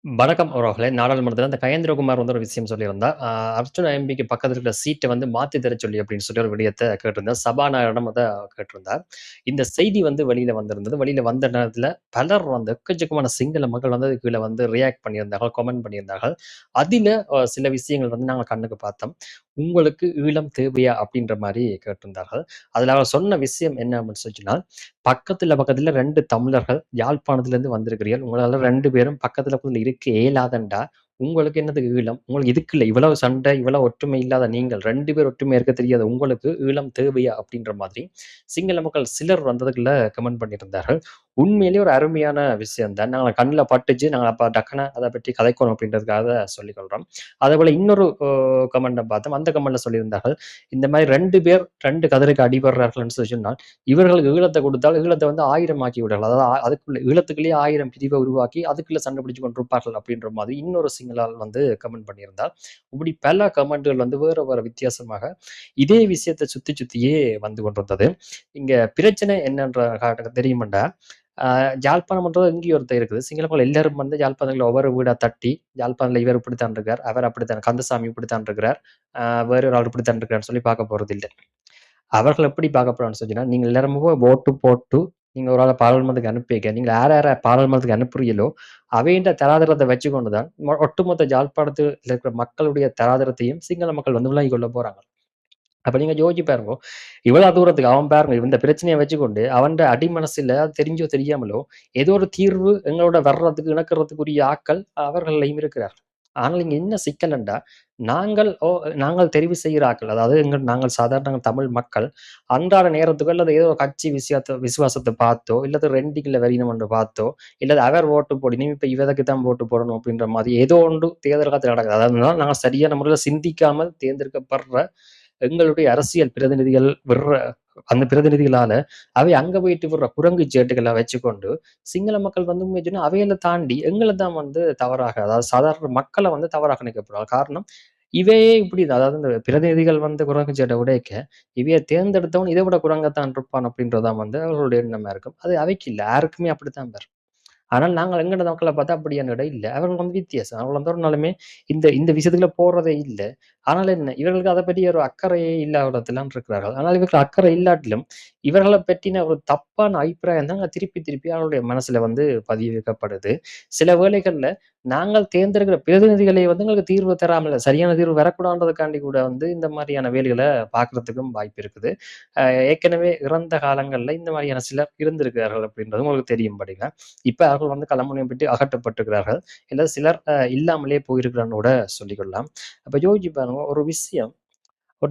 வணக்கம் அவர்களே. நாடாளுமன்றத்தில அந்த கயேந்திரகுமார் வந்து ஒரு விஷயம் சொல்லியிருந்தார். அர்ஜுன் எம்பிக்கு பக்கத்துல இருக்கிற சீட்ட வந்து மாத்தி தரச் சொல்லி அப்படின்னு சொல்லி ஒரு விடயத்த கேட்டிருந்தார். சபாநாயகரிடம் அத கேட்டிருந்தார். இந்த செய்தி வந்து வெளியில வந்திருந்தது. வெளியில வந்த நேரத்தில பலர் வந்து எக்கச்சக்கமான சிங்கள மக்கள் வந்து அதுக்கு கீழ வந்து ரியாக்ட் பண்ணியிருந்தார்கள், கமெண்ட் பண்ணியிருந்தார்கள். அதில சில விஷயங்கள் வந்து நாங்க கண்ணுக்கு பார்த்தோம். "உங்களுக்கு ஈழம் தேவையா?" அப்படின்ற மாரி கேட்டிருந்தார்கள். அதில அவர் சொன்ன விஷயம் என்ன அப்படின்னு சொன்னா, பக்கத்துல 2 தமிழர்கள் யாழ்ப்பாணத்திலிருந்து வந்திருக்கிறீர்கள். உங்களால 2 பேரும் பக்கத்துல பக்கத்துல இருக்க இயலாதண்டா, உங்களுக்கு என்னத்துக்கு ஈழம்? உங்களுக்கு இதுக்கு இல்ல. இவ்வளவு சண்டை, இவ்வளவு ஒற்றுமை இல்லாத நீங்கள் 2 பேர் ஒற்றுமையா இருக்க தெரியாத உங்களுக்கு ஈழம் தேவையா? அப்படின்ற மாதிரி சிங்கள மக்கள் சிலர் வந்து அதுக்குள்ள கமெண்ட் பண்ணியிருந்தார்கள். உண்மையிலேயே ஒரு அருமையான விஷயம் தான். நாங்க கண்ல பட்டுச்சு. நாங்க அப்ப டக்குனு அத பற்றி கதைக்கணும் அப்படின்றதுக்காக சொல்லிக் கொள்றோம். அதேபோல இன்னொரு கமெண்ட்ட பார்த்தோம். அந்த கமெண்ட்ல சொல்லியிருந்தார்கள். இந்த மாரி 2 பேர் 2 கதிரைக்கு அடிபடுறார்கள்ன்னு சொல்லி சொன்னால், இவர்களுக்கு ஈழத்த கொடுத்தால் ஈழத்த வந்து 1000 ஆக்கி விடலாம். அதாவது அதுக்குள்ள ஈழத்துக்குள்ளேயே 1000 பிரிவ உருவாக்கி, அதுக்குள்ள சண்டை பிடிச்சுக் கொண்டிருப்பார்கள் அப்படின்ற மாதிரி இன்னொரு சிங்களால் வந்து கமெண்ட் பண்ணியிருந்தார். இப்படி பல கமெண்ட்கள் வந்து வேற வேற வித்தியாசமாக இதே விஷயத்த சுத்தி சுத்தியே வந்து கொண்டிருந்தது. இங்க பிரச்சனை என்னன்ற தெரியுமாண்டா, அ யாழ்ப்பாணம்ன்றது இங்கேயும் ஒருத்தர் இருக்குது. சிங்கள மக்கள் எல்லாரும் வந்து யாழ்ப்பாணத்துல ஒவ்வொரு வீடா தட்டி, யாழ்ப்பாணத்துல இவர் இப்படித்தான் இருக்கார், அவர் அப்படித்தான் கந்தசாமி இப்படித்தான் இருக்கிறார், அ வேற ஒரு ஆள் இப்படித்தான் இருக்கிறார்ன்னு சொல்லி பார்க்க போறதில்ல. அவர்கள் எப்படி பார்க்க போறாங்கன்னு சொன்னீங்கன்னா, நீங்க எல்லாரும் ஓட்டு போட்டு, நீங்க ஒரு ஆள பாராளுமன்றத்துக்கு அனுப்பிக்க, நீங்க யார பாராளுமன்றத்துக்கு அனுப்புறீங்களோ, அவைன்ற தராதரத்த வச்சுக்கொண்டு தான் ஒட்டுமொத்த யாழ்ப்பாணத்தில இருக்கிற மக்களுடைய தராதரத்தையும் சிங்கள மக்கள் வந்து விளங்கிக் கொள்ள போறாங்க. அப்ப நீங்க யோசிச்சு பாருங்க. இவ்வளவு தூரத்துக்கு அவன் பாருங்க இந்த பிரச்சனைய வச்சுக்கொண்டு, அவன்ட அடிமனசுல அது தெரிஞ்சோ தெரியாமலோ, ஏதோ ஒரு தீர்வு எங்களோட வர்றதுக்கு, இணக்கறதுக்குரிய ஆட்கள் அவர்கள்லயும் இருக்கிறார். ஆனால் இங்க என்ன சிக்கல் என்றா, நாங்கள் தெரிவு செய்கிற ஆட்கள், அதாவது நாங்கள் சாதாரண தமிழ் மக்கள், அன்றாட நேரத்துக்கோ அல்லது ஏதோ ஒரு கட்சி விசுவாசத்த பார்த்தோ, இல்லது ரெண்டிங்ல வரினம் என்று பார்த்தோ, இல்லது அவர் ஓட்டு போடணும், இப்ப இவருக்கு தான் ஓட்டு போடணும் அப்படின்ற மாதிரி ஏதோ ஒன்று தேர்தல் காலத்துல நடக்குது. அதாவது நாங்க சரியான முறையில சிந்திக்காமல் தேர்ந்தெடுக்கப்படுற எங்களுடைய அரசியல் பிரதிநிதிகள் அந்த பிரதிநிதிகளால அவை அங்க போயிட்டு விடுற குரங்கு சேட்டுகள வச்சுக்கொண்டு, சிங்கள மக்கள் வந்து உண்மைய சொன்னா அவைகள தாண்டி எங்கள தான் வந்து தவறாக, அதாவது சாதாரண மக்கள வந்து தவறாக நினைக்கப்படுறாங்க. காரணம், இவையே இப்படிதான். அதாவது இந்த பிரதிநிதிகள் வந்து குரங்கு சேட்ட உடைக்க, இவைய தேர்ந்தெடுத்தவன் இத விட குரங்கத்தான் இருப்பான் அப்படின்றது தான் வந்து அவர்களுடைய எண்ணமா இருக்கும். அது அவைக்கு இல்ல. யாருக்குமே அப்படித்தான் பாரு. ஆனால் நாங்கள் எங்கட மக்கள பார்த்தா அப்படியான இடம் இல்ல. அவர்கள் வந்து வித்தியாசம். அவர்கள் வந்து ஒரு நாளுமே இந்த இந்த விஷயத்துக்குள்ள போறதே இல்ல. ஆனால் என்ன, இவர்களுக்கு அத பற்றி ஒரு அக்கறையே இல்லாவிடத்தில்தான் இருக்கிறார்கள். ஆனால் இவர்கள் அக்கறை இல்லாட்டிலும், இவர்கள பற்றின ஒரு தப்பான அபிப்பிராயம் தாங்க திருப்பி திருப்பி அவர்களுடைய மனசுல வந்து பதிய வைக்கப்படுது. சில வேளைகள்ல நாங்கள் தேர்ந்தெடுக்கிற பிரதிநிதிகளை வந்து எங்களுக்கு தீர்வு தராமல, சரியான தீர்வு வரக்கூடாதுன்றதுக்காண்டி கூட வந்து இந்த மாரியான வேலைகள பார்க்கிறதுக்கும் வாய்ப்பு இருக்குது. அ ஏற்கனவே இறந்த காலங்கள்ல இந்த மாரியான சிலர் இருந்திருக்கிறார்கள் அப்படின்றது உங்களுக்கு தெரியும்படிங்க. இப்ப அவர்கள் வந்து களமுனைய விட்டு அகற்றப்பட்டிருக்கிறார்கள். இல்ல சிலர் இல்லாமலே போயிருக்கிறான்னு கூட சொல்லிக்கொள்ளலாம். அப்ப யோசிச்சு பாருங்க ஒரு விஷயம்.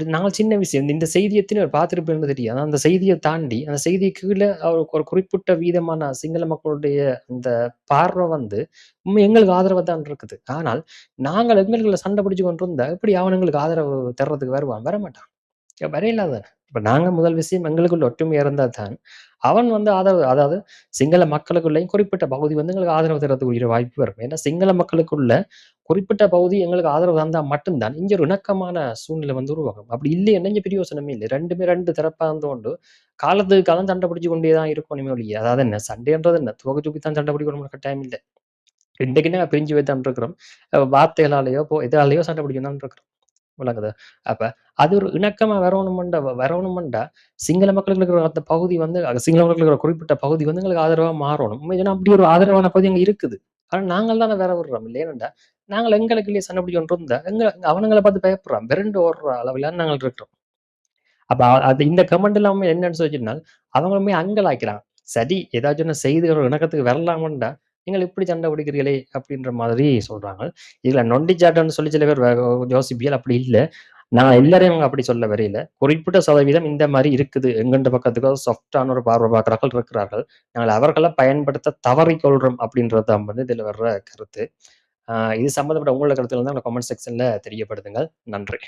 நாங்கள் சின்ன விஷயம். இந்த செய்திய எத்தன பேர் பார்த்திருப்பீங்கன்னு தெரியாது. ஆனா அந்த செய்திய தாண்டி, அந்த செய்திக்கு கீழ ஒரு குறிப்பிட்ட வீதமான சிங்கள மக்களுடைய அந்த பார்வை வந்து எங்களுக்கு ஆதரவா தான் இருக்குது. ஆனால் நாங்கள் எங்களுக்குள்ள சண்டை பிடிச்சு கொண்டிருந்தா, எப்படி அவன் எங்களுக்கு ஆதரவு தர்றதுக்கு வருவான்? வரமாட்டான். வரையில்லாத. இப்ப நாங்க முதல் விஷயம் எங்களுக்குள்ள ஒற்றுமை இருந்தா தான், அவன் வந்து ஆதரவு, அதாவது சிங்கள மக்களுக்குள்ளயும் குறிப்பிட்ட பகுதி வந்து எங்களுக்கு ஆதரவு தர்றதுக்குரிய வாய்ப்பு வரும். ஏன்னா சிங்கள மக்களுக்குள்ள குறிப்பிட்ட பகுதி எங்களுக்கு ஆதரவு தந்தா மட்டும் தான், இங்க ஒரு இணக்கமான சூழ்நிலை வந்து உருவாகும். அப்படி இல்லைன்னா இங்க பிரயோசனமே இல்ல. 2மே 2 தரப்பா இருந்து கொண்டு, காலத்துக்கு காலம் சண்டை பிடிச்சு கொண்டே தான் இருக்கணுமே ஒழிய, அதாவது என்ன சண்டைன்றது என்ன, தோக்க தூக்கி தான் சண்டை பிடிக்கணும்னு கட்டாயம் இல்ல. இன்றைக்கு நாங்க பிரிஞ்சு போய் தான் இருக்கிறோம். வார்த்தைகளாலேயோ, எதாலயோ சண்டை பிடிக்க தான் இருக்கிறோம். விளங்குதா? அப்ப அது ஒரு இணக்கமா வரணுமெண்டா, சிங்கள மக்களுக்கு இருக்கிற அந்த பகுதி வந்து சிங்கள மக்களுக்கு இருக்கிற குறிப்பிட்ட பகுதி வந்து எங்களுக்கு ஆதரவா மாறணும். உண்மையா அப்படி ஒரு ஆதரவான பகுதி அங்க இருக்குது. ஆனா நாங்கள் தானே வேற விடுறோம். ஏனென்றா, நாங்கள் எங்களுக்குள்ளயே சண்டை பிடிச்சுட்டு இருந்தா, அவனுங்கள பார்த்து பயப்படுறான். விரண்டு ஓடுற அளவில நாங்கள் இருக்கிறோம். அப்ப அது இந்த கமெண்ட் எல்லாமே என்னன்னு சொல்லிச்சுன்னா, அவங்களுமே அங்கலாய்க்கிறாங்க. சரி, ஏதாச்சும் ஒண்ணு செய்து ஒரு இணக்கத்துக்கு வரலாமுன்டா, நீங்கள் இப்படி சண்டை பிடிக்கிறீங்களே! அப்படின்ற மாதிரி சொல்றாங்க. இதுல நொண்டிச்சாட்டம்ன்னு சொல்லி சில பேர் யோசிப்பியல், அப்படி இல்ல. நான் எல்லாரையும் அவங்க அப்படி சொல்ல வரையில. குறிப்பிட்ட சதவீதம் இந்த மாரி இருக்குது. எங்கண்ட பக்கத்துக்கு சாஃப்ட்டான ஒரு பார்வை பார்க்கிறார்கள் இருக்கிறார்கள். நாங்கள் அவர்கள பயன்படுத்த தவறிக்கொள்றோம் அப்படின்றது தான் வந்து இதுல வர்ற கருத்து. இது சம்மந்தப்பட்ட உங்களோட கருத்துக்கள் இருந்தா கமெண்ட் செக்ஷன்ல தெரியப்படுத்துங்கள். நன்றி.